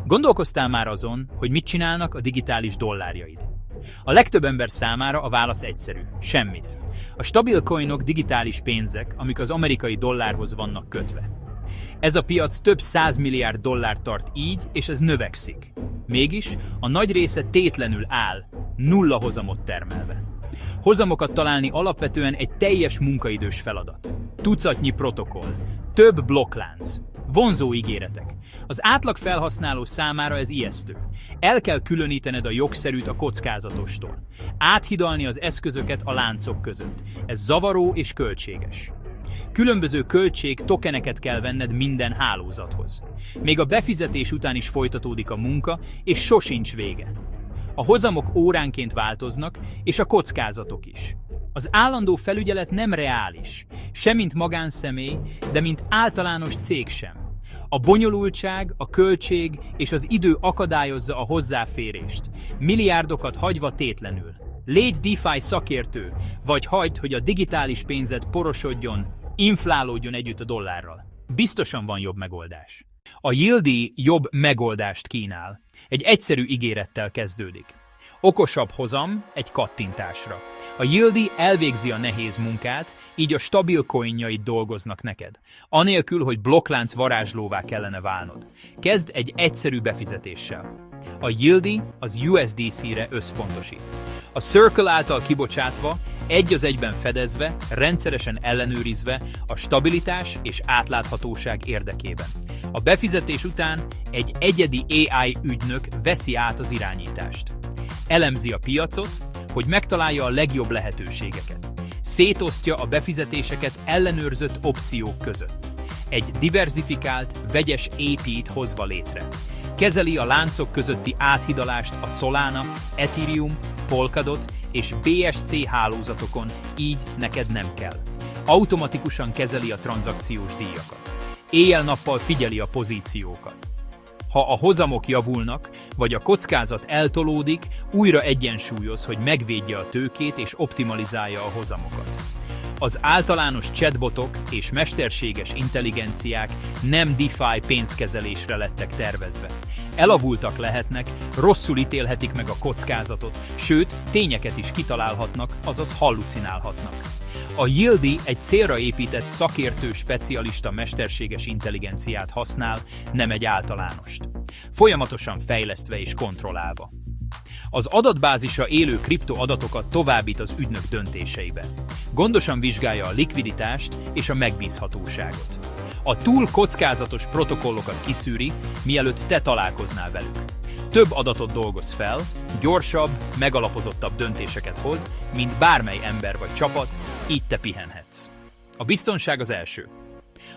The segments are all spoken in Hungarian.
Gondolkoztál már azon, hogy mit csinálnak a digitális dollárjaid? A legtöbb ember számára a válasz egyszerű. Semmit. A stabil coinok digitális pénzek, amik az amerikai dollárhoz vannak kötve. Ez a piac több 100 milliárd dollárt tart így, és ez növekszik. Mégis a nagy része tétlenül áll, nulla hozamot termelve. Hozamokat találni alapvetően egy teljes munkaidős feladat. Tucatnyi protokoll, több blokklánc, vonzó ígéretek. Az átlag felhasználó számára ez ijesztő. El kell különítened a jogszerűt a kockázatostól. Áthidalni az eszközöket a láncok között. Ez zavaró és költséges. Különböző tokeneket kell venned minden hálózathoz. Még a befizetés után is folytatódik a munka, és sosincs vége. A hozamok óránként változnak, és a kockázatok is. Az állandó felügyelet nem reális, sem mint magánszemély, de mint általános cég sem. A bonyolultság, a költség és az idő akadályozza a hozzáférést, milliárdokat hagyva tétlenül. Légy DeFi szakértő, vagy hagyd, hogy a digitális pénzed porosodjon, inflálódjon együtt a dollárral. Biztosan van jobb megoldás. A Yieldy jobb megoldást kínál. Egy egyszerű ígérettel kezdődik. Okosabb hozam egy kattintásra. A Yieldy elvégzi a nehéz munkát, így a stabil coinjaid dolgoznak neked. Anélkül, hogy blokklánc varázslóvá kellene válnod. Kezd egy egyszerű befizetéssel. A Yieldy az USDC-re összpontosít. A Circle által kibocsátva, egy az egyben fedezve, rendszeresen ellenőrizve a stabilitás és átláthatóság érdekében. A befizetés után egy egyedi AI ügynök veszi át az irányítást. Elemzi a piacot, hogy megtalálja a legjobb lehetőségeket. Szétosztja a befizetéseket ellenőrzött opciók között. Egy diverzifikált, vegyes API-t hozva létre. Kezeli a láncok közötti áthidalást a Solana, Ethereum, Polkadot és BSC hálózatokon, így neked nem kell. Automatikusan kezeli a tranzakciós díjakat. Éjjel-nappal figyeli a pozíciókat. Ha a hozamok javulnak, vagy a kockázat eltolódik, újra egyensúlyoz, hogy megvédje a tőkét és optimalizálja a hozamokat. Az általános chatbotok és mesterséges intelligenciák nem DeFi pénzkezelésre lettek tervezve. Elavultak lehetnek, rosszul ítélhetik meg a kockázatot, sőt, tényeket is kitalálhatnak, azaz hallucinálhatnak. A Yieldy egy célra épített szakértő specialista mesterséges intelligenciát használ, nem egy általánost. Folyamatosan fejlesztve és kontrollálva. Az adatbázisa élő kriptoadatokat továbbít az ügynök döntéseibe. Gondosan vizsgálja a likviditást és a megbízhatóságot. A túl kockázatos protokollokat kiszűri, mielőtt te találkoznál velük. Több adatot dolgoz fel, gyorsabb, megalapozottabb döntéseket hoz, mint bármely ember vagy csapat, így te pihenhetsz. A biztonság az első.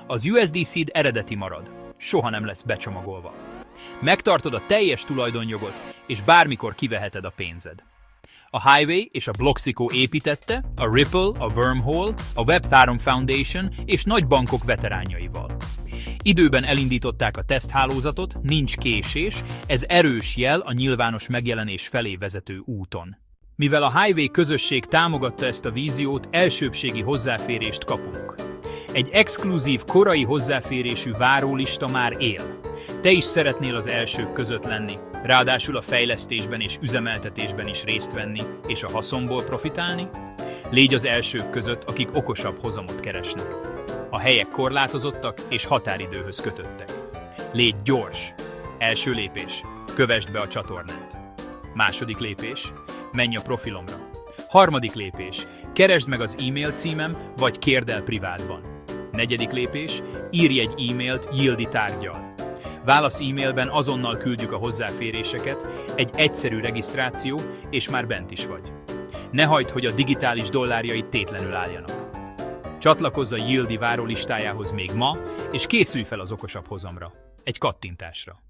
Az USDC-d eredeti marad, soha nem lesz becsomagolva. Megtartod a teljes tulajdonjogot, és bármikor kiveheted a pénzed. A Highway és a Bloxico építette, a Ripple, a Wormhole, a Web3 Foundation és nagy bankok veteránjaival. Időben elindították a teszthálózatot, nincs késés, ez erős jel a nyilvános megjelenés felé vezető úton. Mivel a Highway közösség támogatta ezt a víziót, elsőbbségi hozzáférést kapunk. Egy exkluzív korai hozzáférésű várólista már él. Te is szeretnél az elsők között lenni, ráadásul a fejlesztésben és üzemeltetésben is részt venni, és a haszonból profitálni? Légy az elsők között, akik okosabb hozamot keresnek. A helyek korlátozottak és határidőhöz kötöttek. Légy gyors! Első lépés. Kövesd be a csatornát. Második lépés. Menj a profilomra. Harmadik lépés. Keresd meg az e-mail címem, vagy kérd el privátban. Negyedik lépés. Írj egy e-mailt Yieldy tárggyal. Válasz e-mailben azonnal küldjük a hozzáféréseket, egy egyszerű regisztráció, és már bent is vagy. Ne hagyd, hogy a digitális dollárjaid tétlenül álljanak. Csatlakozz a Yieldy várólistájához még ma, és készülj fel az okosabb hozamra. Egy kattintásra.